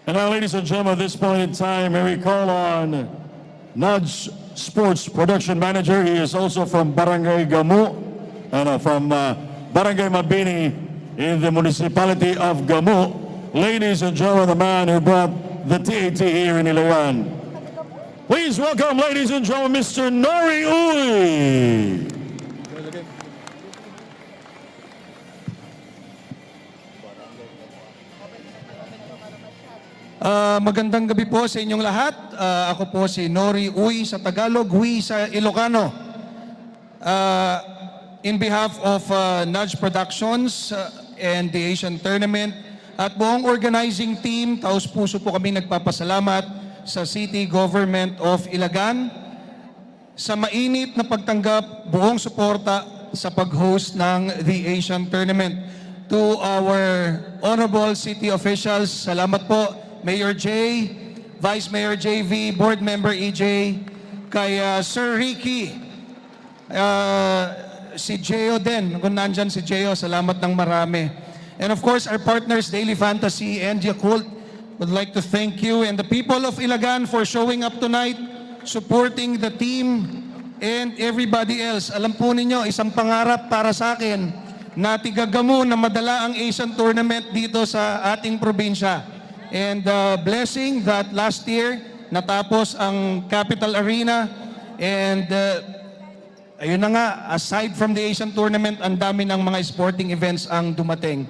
And now, ladies and gentlemen, at this point in time, may we call on Nudge Sports Production Manager. He is also from Barangay Gamu, and from Barangay Mabini in the municipality of Gamu. Ladies and gentlemen, the man who brought the TAT here in Ilagan. Please welcome, ladies and gentlemen, Mr. Nori Uy. Magandang gabi po sa inyong lahat. Ako po si Nori Uy sa Tagalog, Uy sa Ilocano. In behalf of Nudge Productions and the Asian Tournament at buong organizing team, taos puso po kami nagpapasalamat sa City Government of Ilagan sa mainit na pagtanggap, buong suporta sa pag-host ng the Asian Tournament. To our honorable city officials, salamat po. Mayor J, Vice Mayor JV, Board Member EJ, kay Sir Ricky, si Geo din, kung nandyan si Geo, salamat ng marami. And of course, our partners, Daily Fantasy and Yakult, would like to thank you and the people of Ilagan for showing up tonight, supporting the team and everybody else. Alam po ninyo, isang pangarap para sa akin na tigagamu na madala ang Asian Tournament dito sa ating probinsya. And blessing that last year natapos ang Capital Arena and ayun na nga, aside from the Asian Tournament, ang dami ng mga sporting events ang dumating.